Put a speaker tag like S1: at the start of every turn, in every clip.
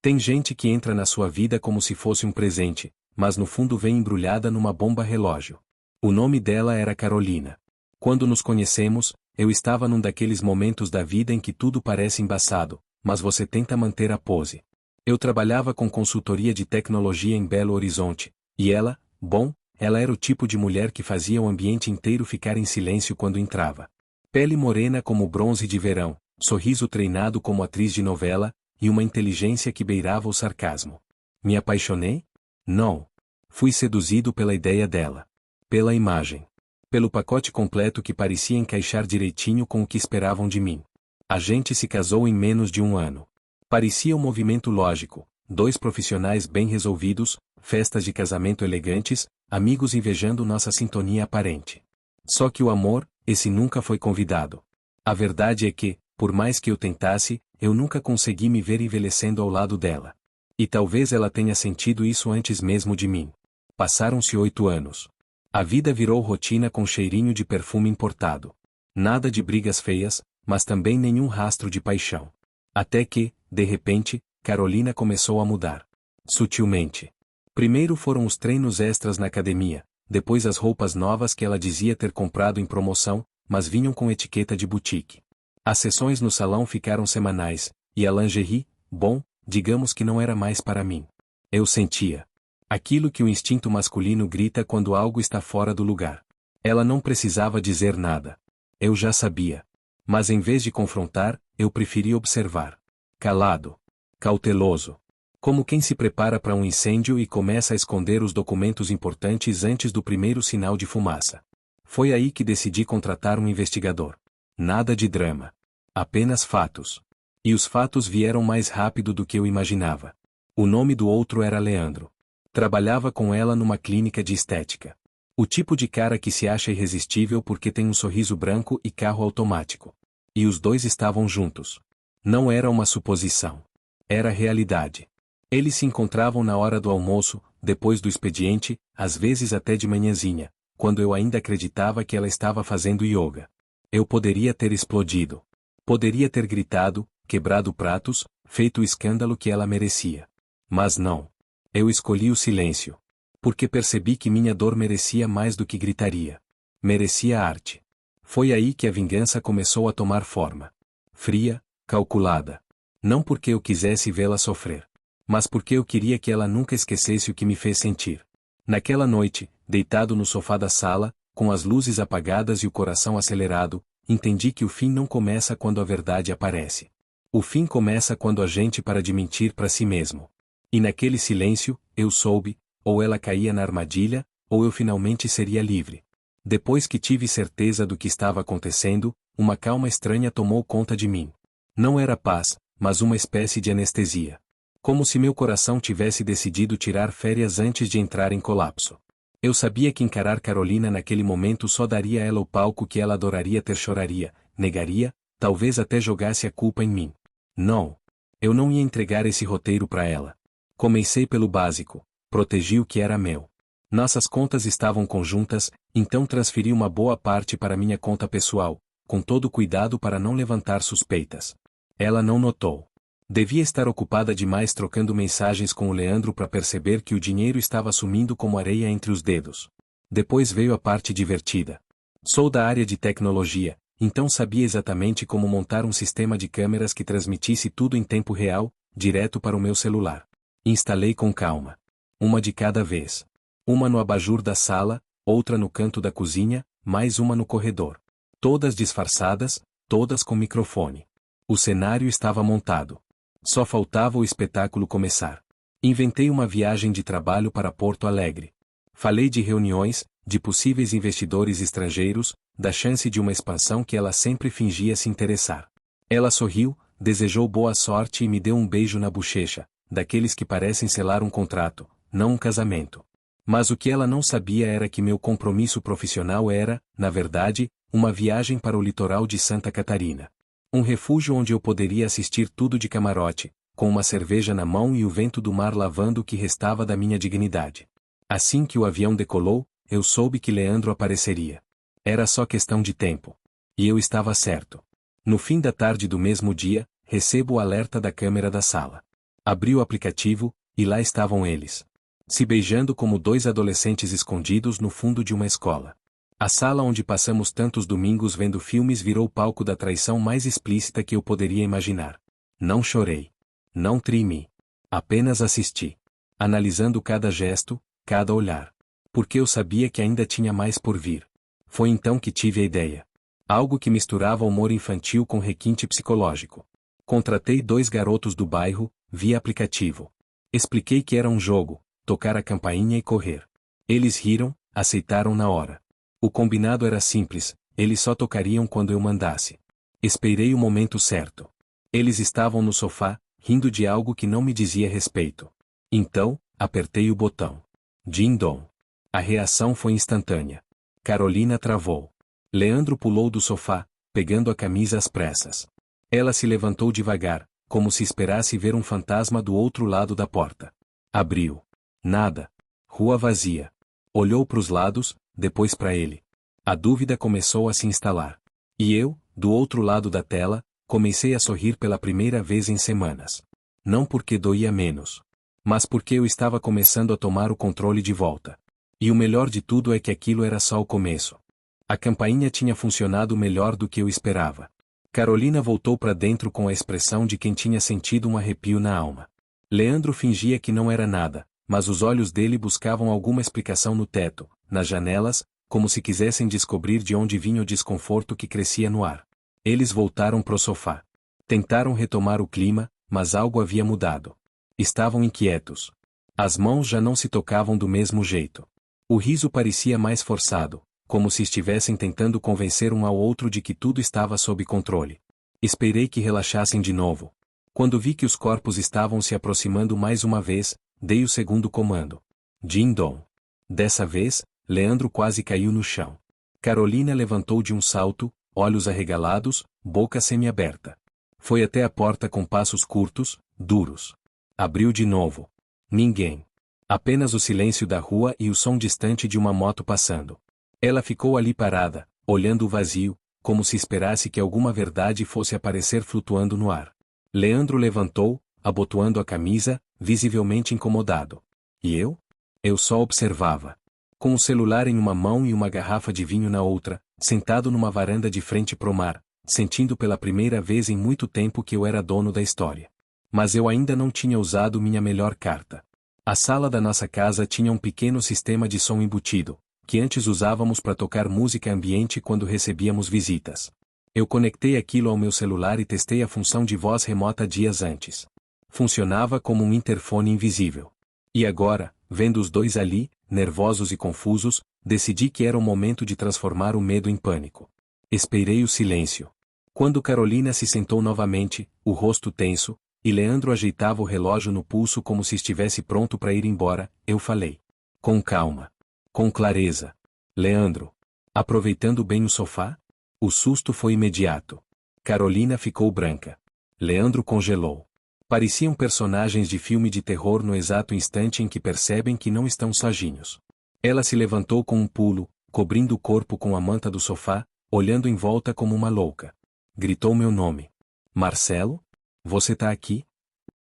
S1: Tem gente que entra na sua vida como se fosse um presente, mas no fundo vem embrulhada numa bomba relógio. O nome dela era Carolina. Quando nos conhecemos, eu estava num daqueles momentos da vida em que tudo parece embaçado, mas você tenta manter a pose. Eu trabalhava com consultoria de tecnologia em Belo Horizonte, e ela, bom, ela era o tipo de mulher que fazia o ambiente inteiro ficar em silêncio quando entrava. Pele morena como bronze de verão, sorriso treinado como atriz de novela, e uma inteligência que beirava o sarcasmo. Me apaixonei? Não. Fui seduzido pela ideia dela. Pela imagem. Pelo pacote completo que parecia encaixar direitinho com o que esperavam de mim. A gente se casou em menos de um ano. Parecia um movimento lógico, dois profissionais bem resolvidos, festas de casamento elegantes, amigos invejando nossa sintonia aparente. Só que o amor, esse nunca foi convidado. A verdade é que, por mais que eu tentasse, eu nunca consegui me ver envelhecendo ao lado dela. E talvez ela tenha sentido isso antes mesmo de mim. Passaram-se 8 anos. A vida virou rotina com cheirinho de perfume importado. Nada de brigas feias, mas também nenhum rastro de paixão. Até que, de repente, Carolina começou a mudar. Sutilmente. Primeiro foram os treinos extras na academia, depois as roupas novas que ela dizia ter comprado em promoção, mas vinham com etiqueta de boutique. As sessões no salão ficaram semanais, e a lingerie, bom, digamos que não era mais para mim. Eu sentia aquilo que o instinto masculino grita quando algo está fora do lugar. Ela não precisava dizer nada. Eu já sabia. Mas em vez de confrontar, eu preferi observar. Calado. Cauteloso. Como quem se prepara para um incêndio e começa a esconder os documentos importantes antes do primeiro sinal de fumaça. Foi aí que decidi contratar um investigador. Nada de drama. Apenas fatos. E os fatos vieram mais rápido do que eu imaginava. O nome do outro era Leandro. Trabalhava com ela numa clínica de estética. O tipo de cara que se acha irresistível porque tem um sorriso branco e carro automático. E os dois estavam juntos. Não era uma suposição. Era realidade. Eles se encontravam na hora do almoço, depois do expediente, às vezes até de manhãzinha, quando eu ainda acreditava que ela estava fazendo yoga. Eu poderia ter explodido. Poderia ter gritado, quebrado pratos, feito o escândalo que ela merecia. Mas não. Eu escolhi o silêncio. Porque percebi que minha dor merecia mais do que gritaria. Merecia arte. Foi aí que a vingança começou a tomar forma. Fria, calculada. Não porque eu quisesse vê-la sofrer. Mas porque eu queria que ela nunca esquecesse o que me fez sentir. Naquela noite, deitado no sofá da sala, com as luzes apagadas e o coração acelerado, entendi que o fim não começa quando a verdade aparece. O fim começa quando a gente para de mentir para si mesmo. E naquele silêncio, eu soube, ou ela caía na armadilha, ou eu finalmente seria livre. Depois que tive certeza do que estava acontecendo, uma calma estranha tomou conta de mim. Não era paz, mas uma espécie de anestesia. Como se meu coração tivesse decidido tirar férias antes de entrar em colapso. Eu sabia que encarar Carolina naquele momento só daria a ela o palco que ela adoraria ter, choraria, negaria, talvez até jogasse a culpa em mim. Não. Eu não ia entregar esse roteiro para ela. Comecei pelo básico, protegi o que era meu. Nossas contas estavam conjuntas, então transferi uma boa parte para minha conta pessoal, com todo cuidado para não levantar suspeitas. Ela não notou. Devia estar ocupada demais trocando mensagens com o Leandro para perceber que o dinheiro estava sumindo como areia entre os dedos. Depois veio a parte divertida. Sou da área de tecnologia, então sabia exatamente como montar um sistema de câmeras que transmitisse tudo em tempo real, direto para o meu celular. Instalei com calma. Uma de cada vez. Uma no abajur da sala, outra no canto da cozinha, mais uma no corredor. Todas disfarçadas, todas com microfone. O cenário estava montado. Só faltava o espetáculo começar. Inventei uma viagem de trabalho para Porto Alegre. Falei de reuniões, de possíveis investidores estrangeiros, da chance de uma expansão que ela sempre fingia se interessar. Ela sorriu, desejou boa sorte e me deu um beijo na bochecha, daqueles que parecem selar um contrato, não um casamento. Mas o que ela não sabia era que meu compromisso profissional era, na verdade, uma viagem para o litoral de Santa Catarina. Um refúgio onde eu poderia assistir tudo de camarote, com uma cerveja na mão e o vento do mar lavando o que restava da minha dignidade. Assim que o avião decolou, eu soube que Leandro apareceria. Era só questão de tempo. E eu estava certo. No fim da tarde do mesmo dia, recebo o alerta da câmera da sala. Abri o aplicativo, e lá estavam eles. Se beijando como dois adolescentes escondidos no fundo de uma escola. A sala onde passamos tantos domingos vendo filmes virou palco da traição mais explícita que eu poderia imaginar. Não chorei. Não tremi. Apenas assisti. Analisando cada gesto, cada olhar. Porque eu sabia que ainda tinha mais por vir. Foi então que tive a ideia. Algo que misturava humor infantil com requinte psicológico. Contratei 2 garotos do bairro, via aplicativo. Expliquei que era um jogo, tocar a campainha e correr. Eles riram, aceitaram na hora. O combinado era simples, eles só tocariam quando eu mandasse. Esperei o momento certo. Eles estavam no sofá, rindo de algo que não me dizia respeito. Então, apertei o botão. Din-dom. A reação foi instantânea. Carolina travou. Leandro pulou do sofá, pegando a camisa às pressas. Ela se levantou devagar, como se esperasse ver um fantasma do outro lado da porta. Abriu. Nada. Rua vazia. Olhou para os lados, depois para ele. A dúvida começou a se instalar. E eu, do outro lado da tela, comecei a sorrir pela primeira vez em semanas. Não porque doía menos. Mas porque eu estava começando a tomar o controle de volta. E o melhor de tudo é que aquilo era só o começo. A campainha tinha funcionado melhor do que eu esperava. Carolina voltou para dentro com a expressão de quem tinha sentido um arrepio na alma. Leandro fingia que não era nada, mas os olhos dele buscavam alguma explicação no teto, nas janelas, como se quisessem descobrir de onde vinha o desconforto que crescia no ar. Eles voltaram pro sofá. Tentaram retomar o clima, mas algo havia mudado. Estavam inquietos. As mãos já não se tocavam do mesmo jeito. O riso parecia mais forçado, como se estivessem tentando convencer um ao outro de que tudo estava sob controle. Esperei que relaxassem de novo. Quando vi que os corpos estavam se aproximando mais uma vez, dei o segundo comando. Din-dom. Dessa vez, Leandro quase caiu no chão. Carolina levantou de um salto, olhos arregalados, boca semiaberta. Foi até a porta com passos curtos, duros. Abriu de novo. Ninguém. Apenas o silêncio da rua e o som distante de uma moto passando. Ela ficou ali parada, olhando o vazio, como se esperasse que alguma verdade fosse aparecer flutuando no ar. Leandro levantou, abotoando a camisa, visivelmente incomodado. E eu? Eu só observava. Com o celular em uma mão e uma garrafa de vinho na outra, sentado numa varanda de frente pro mar, sentindo pela primeira vez em muito tempo que eu era dono da história. Mas eu ainda não tinha usado minha melhor carta. A sala da nossa casa tinha um pequeno sistema de som embutido, que antes usávamos para tocar música ambiente quando recebíamos visitas. Eu conectei aquilo ao meu celular e testei a função de voz remota dias antes. Funcionava como um interfone invisível. E agora, vendo os dois ali, nervosos e confusos, decidi que era o momento de transformar o medo em pânico. Esperei o silêncio. Quando Carolina se sentou novamente, o rosto tenso, e Leandro ajeitava o relógio no pulso como se estivesse pronto para ir embora, eu falei. Com calma. Com clareza. Leandro. Aproveitando bem o sofá? O susto foi imediato. Carolina ficou branca. Leandro congelou. Pareciam personagens de filme de terror no exato instante em que percebem que não estão sozinhos. Ela se levantou com um pulo, cobrindo o corpo com a manta do sofá, olhando em volta como uma louca. Gritou meu nome. Marcelo? Você tá aqui?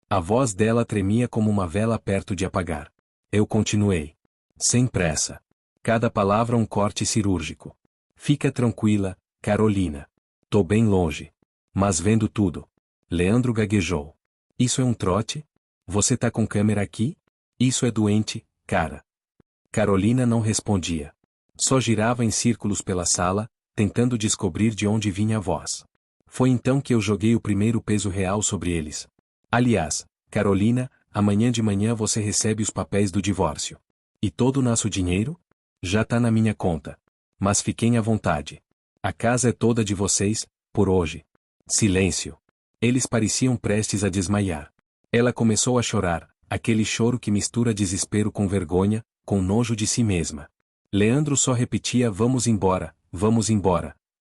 S1: A voz dela tremia como uma vela perto de apagar. Eu continuei. Sem pressa. Cada palavra um corte cirúrgico. Fica tranquila, Carolina. Tô bem longe. Mas vendo tudo. Leandro gaguejou. Isso é um trote? Você tá com câmera aqui? Isso é doente, cara. Carolina não respondia. Só girava em círculos pela sala, tentando descobrir de onde vinha a voz. Foi então que eu joguei o primeiro peso real sobre eles. Aliás, Carolina, amanhã de manhã você recebe os papéis do divórcio. E todo o nosso dinheiro? Já tá na minha conta. Mas fiquem à vontade. A casa é toda de vocês, por hoje. Silêncio. Eles pareciam prestes a desmaiar. Ela começou a chorar, aquele choro que mistura desespero com vergonha, com nojo de si mesma. Leandro só repetia vamos embora,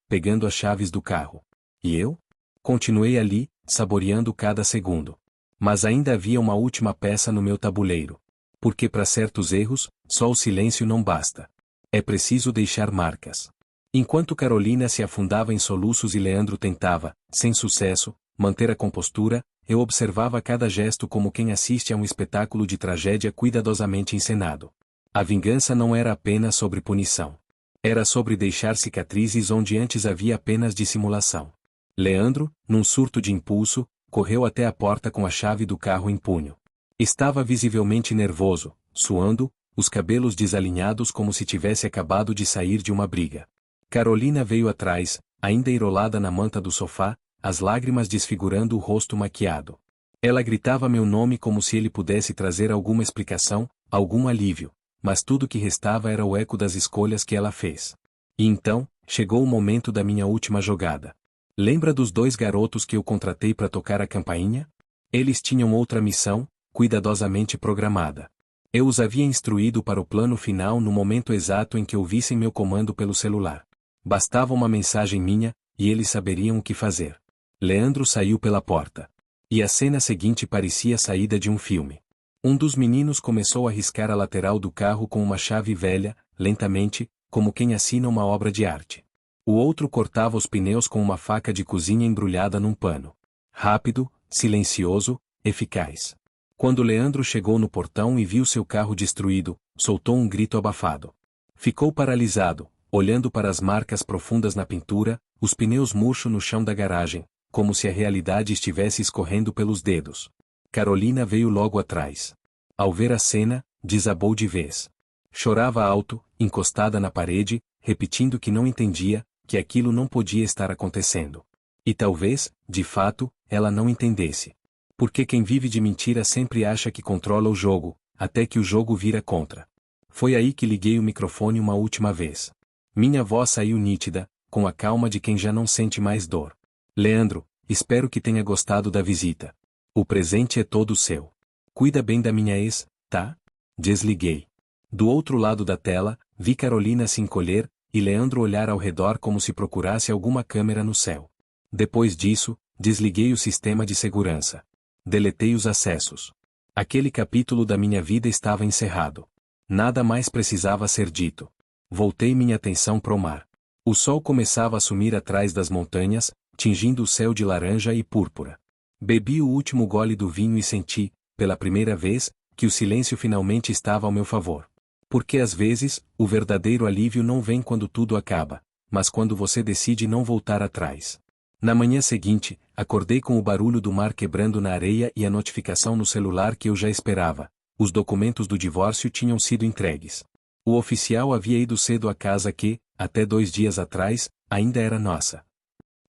S1: pegando as chaves do carro. E eu? Continuei ali, saboreando cada segundo. Mas ainda havia uma última peça no meu tabuleiro. Porque para certos erros, só o silêncio não basta. É preciso deixar marcas. Enquanto Carolina se afundava em soluços e Leandro tentava, sem sucesso, manter a compostura, eu observava cada gesto como quem assiste a um espetáculo de tragédia cuidadosamente encenado. A vingança não era apenas sobre punição. Era sobre deixar cicatrizes onde antes havia apenas dissimulação. Leandro, num surto de impulso, correu até a porta com a chave do carro em punho. Estava visivelmente nervoso, suando, os cabelos desalinhados como se tivesse acabado de sair de uma briga. Carolina veio atrás, ainda enrolada na manta do sofá, as lágrimas desfigurando o rosto maquiado. Ela gritava meu nome como se ele pudesse trazer alguma explicação, algum alívio, mas tudo que restava era o eco das escolhas que ela fez. E então, chegou o momento da minha última jogada. Lembra dos 2 garotos que eu contratei para tocar a campainha? Eles tinham outra missão, cuidadosamente programada. Eu os havia instruído para o plano final no momento exato em que ouvissem meu comando pelo celular. Bastava uma mensagem minha, e eles saberiam o que fazer. Leandro saiu pela porta. E a cena seguinte parecia a saída de um filme. Um dos meninos começou a riscar a lateral do carro com uma chave velha, lentamente, como quem assina uma obra de arte. O outro cortava os pneus com uma faca de cozinha embrulhada num pano. Rápido, silencioso, eficaz. Quando Leandro chegou no portão e viu seu carro destruído, soltou um grito abafado. Ficou paralisado, olhando para as marcas profundas na pintura, os pneus murchos no chão da garagem, como se a realidade estivesse escorrendo pelos dedos. Carolina veio logo atrás. Ao ver a cena, desabou de vez. Chorava alto, encostada na parede, repetindo que não entendia, que aquilo não podia estar acontecendo. E talvez, de fato, ela não entendesse. Porque quem vive de mentira sempre acha que controla o jogo, até que o jogo vira contra. Foi aí que liguei o microfone uma última vez. Minha voz saiu nítida, com a calma de quem já não sente mais dor. Leandro, espero que tenha gostado da visita. O presente é todo seu. Cuida bem da minha ex, tá? Desliguei. Do outro lado da tela, vi Carolina se encolher, e Leandro olhar ao redor como se procurasse alguma câmera no céu. Depois disso, desliguei o sistema de segurança. Deletei os acessos. Aquele capítulo da minha vida estava encerrado. Nada mais precisava ser dito. Voltei minha atenção pro mar. O sol começava a sumir atrás das montanhas, tingindo o céu de laranja e púrpura. Bebi o último gole do vinho e senti, pela primeira vez, que o silêncio finalmente estava ao meu favor. Porque às vezes, o verdadeiro alívio não vem quando tudo acaba, mas quando você decide não voltar atrás. Na manhã seguinte, acordei com o barulho do mar quebrando na areia e a notificação no celular que eu já esperava. Os documentos do divórcio tinham sido entregues. O oficial havia ido cedo à casa que, até 2 dias atrás, ainda era nossa.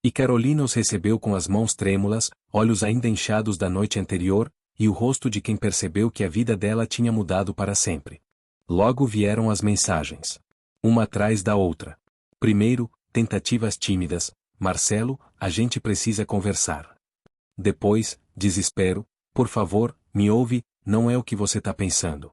S1: E Carolina os recebeu com as mãos trêmulas, olhos ainda inchados da noite anterior, e o rosto de quem percebeu que a vida dela tinha mudado para sempre. Logo vieram as mensagens. Uma atrás da outra. Primeiro, tentativas tímidas. Marcelo, a gente precisa conversar. Depois, desespero, por favor, me ouve, não é o que você tá pensando.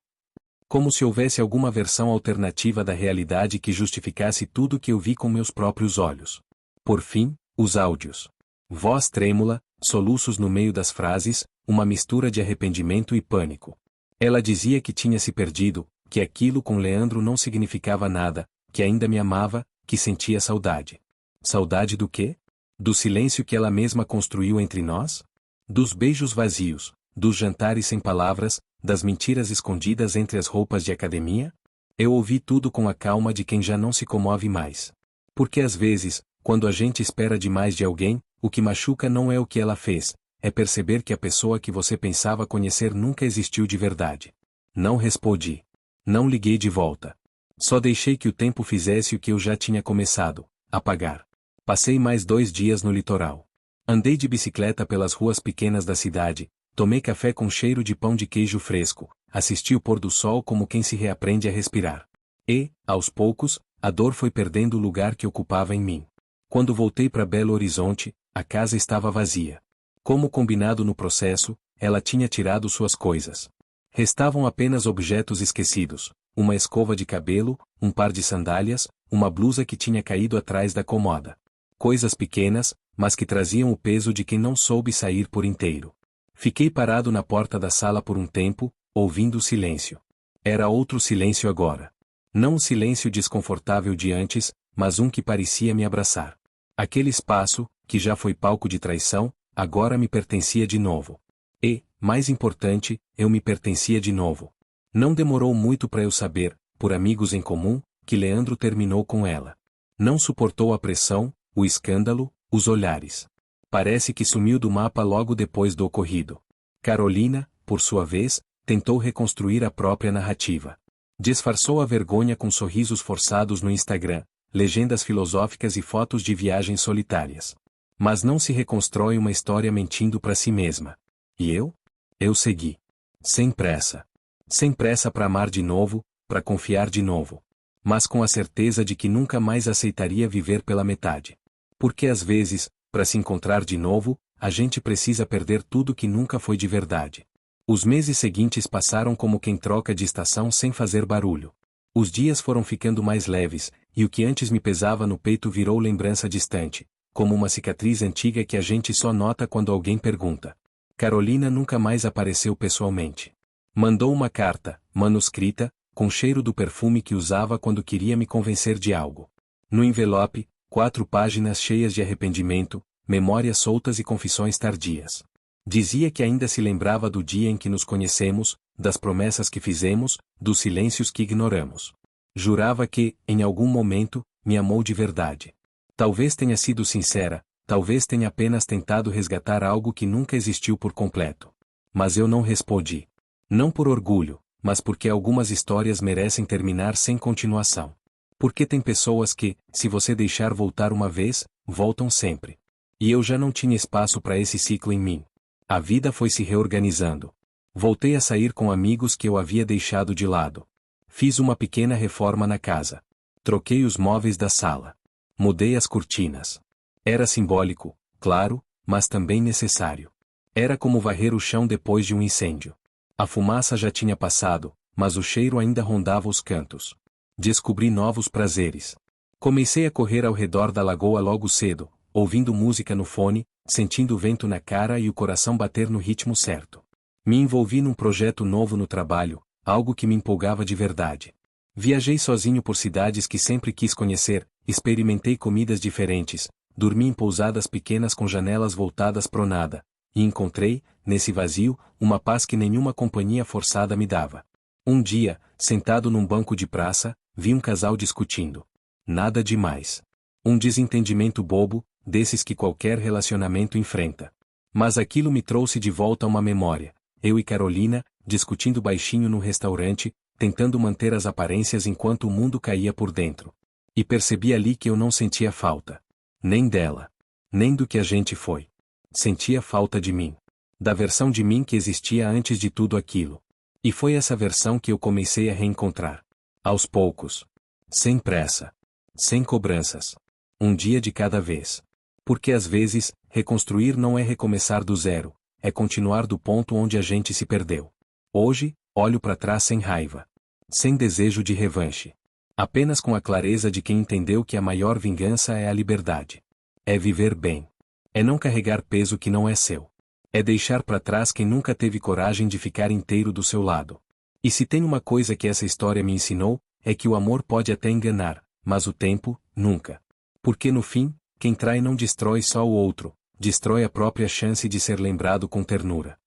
S1: Como se houvesse alguma versão alternativa da realidade que justificasse tudo que eu vi com meus próprios olhos. Por fim, os áudios. Voz trêmula, soluços no meio das frases, uma mistura de arrependimento e pânico. Ela dizia que tinha se perdido, que aquilo com Leandro não significava nada, que ainda me amava, que sentia saudade. Saudade do quê? Do silêncio que ela mesma construiu entre nós? Dos beijos vazios, dos jantares sem palavras, das mentiras escondidas entre as roupas de academia? Eu ouvi tudo com a calma de quem já não se comove mais. Porque às vezes, quando a gente espera demais de alguém, o que machuca não é o que ela fez, é perceber que a pessoa que você pensava conhecer nunca existiu de verdade. Não respondi. Não liguei de volta. Só deixei que o tempo fizesse o que eu já tinha começado, apagar. Passei mais 2 dias no litoral. Andei de bicicleta pelas ruas pequenas da cidade, tomei café com cheiro de pão de queijo fresco, assisti o pôr do sol como quem se reaprende a respirar. E, aos poucos, a dor foi perdendo o lugar que ocupava em mim. Quando voltei para Belo Horizonte, a casa estava vazia. Como combinado no processo, ela tinha tirado suas coisas. Restavam apenas objetos esquecidos, uma escova de cabelo, um par de sandálias, uma blusa que tinha caído atrás da cômoda. Coisas pequenas, mas que traziam o peso de quem não soube sair por inteiro. Fiquei parado na porta da sala por um tempo, ouvindo o silêncio. Era outro silêncio agora. Não o silêncio desconfortável de antes, mas um que parecia me abraçar. Aquele espaço, que já foi palco de traição, Agora me pertencia de novo. E, mais importante, eu me pertencia de novo. Não demorou muito para eu saber, por amigos em comum, que Leandro terminou com ela. Não suportou a pressão, o escândalo, os olhares. Parece que sumiu do mapa logo depois do ocorrido. Carolina, por sua vez, tentou reconstruir a própria narrativa. Disfarçou a vergonha com sorrisos forçados no Instagram, legendas filosóficas e fotos de viagens solitárias. Mas não se reconstrói uma história mentindo para si mesma. E eu? Eu segui. Sem pressa. Sem pressa para amar de novo, para confiar de novo. Mas com a certeza de que nunca mais aceitaria viver pela metade. Porque às vezes, para se encontrar de novo, a gente precisa perder tudo que nunca foi de verdade. Os meses seguintes passaram como quem troca de estação sem fazer barulho. Os dias foram ficando mais leves, e o que antes me pesava no peito virou lembrança distante, como uma cicatriz antiga que a gente só nota quando alguém pergunta. Carolina nunca mais apareceu pessoalmente. Mandou uma carta, manuscrita, com cheiro do perfume que usava quando queria me convencer de algo. No envelope, 4 páginas cheias de arrependimento, memórias soltas e confissões tardias. Dizia que ainda se lembrava do dia em que nos conhecemos, das promessas que fizemos, dos silêncios que ignoramos. Jurava que, em algum momento, me amou de verdade. Talvez tenha sido sincera, talvez tenha apenas tentado resgatar algo que nunca existiu por completo. Mas eu não respondi. Não por orgulho, mas porque algumas histórias merecem terminar sem continuação. Porque tem pessoas que, se você deixar voltar uma vez, voltam sempre. E eu já não tinha espaço para esse ciclo em mim. A vida foi se reorganizando. Voltei a sair com amigos que eu havia deixado de lado. Fiz uma pequena reforma na casa. Troquei os móveis da sala. Mudei as cortinas. Era simbólico, claro, mas também necessário. Era como varrer o chão depois de um incêndio. A fumaça já tinha passado, mas o cheiro ainda rondava os cantos. Descobri novos prazeres. Comecei a correr ao redor da lagoa logo cedo, ouvindo música no fone, sentindo o vento na cara e o coração bater no ritmo certo. Me envolvi num projeto novo no trabalho, algo que me empolgava de verdade. Viajei sozinho por cidades que sempre quis conhecer, experimentei comidas diferentes, dormi em pousadas pequenas com janelas voltadas pro nada, e encontrei, nesse vazio, uma paz que nenhuma companhia forçada me dava. Um dia, sentado num banco de praça, vi um casal discutindo. Nada demais. Um desentendimento bobo, desses que qualquer relacionamento enfrenta. Mas aquilo me trouxe de volta uma memória. Eu e Carolina, discutindo baixinho num restaurante, tentando manter as aparências enquanto o mundo caía por dentro. E percebi ali que eu não sentia falta. Nem dela. Nem do que a gente foi. Sentia falta de mim. Da versão de mim que existia antes de tudo aquilo. E foi essa versão que eu comecei a reencontrar. Aos poucos. Sem pressa. Sem cobranças. Um dia de cada vez. Porque às vezes, reconstruir não é recomeçar do zero, é continuar do ponto onde a gente se perdeu. Hoje, olho para trás sem raiva. Sem desejo de revanche. Apenas com a clareza de quem entendeu que a maior vingança é a liberdade. É viver bem. É não carregar peso que não é seu. É deixar para trás quem nunca teve coragem de ficar inteiro do seu lado. E se tem uma coisa que essa história me ensinou, é que o amor pode até enganar, mas o tempo, nunca. Porque no fim, quem trai não destrói só o outro, destrói a própria chance de ser lembrado com ternura.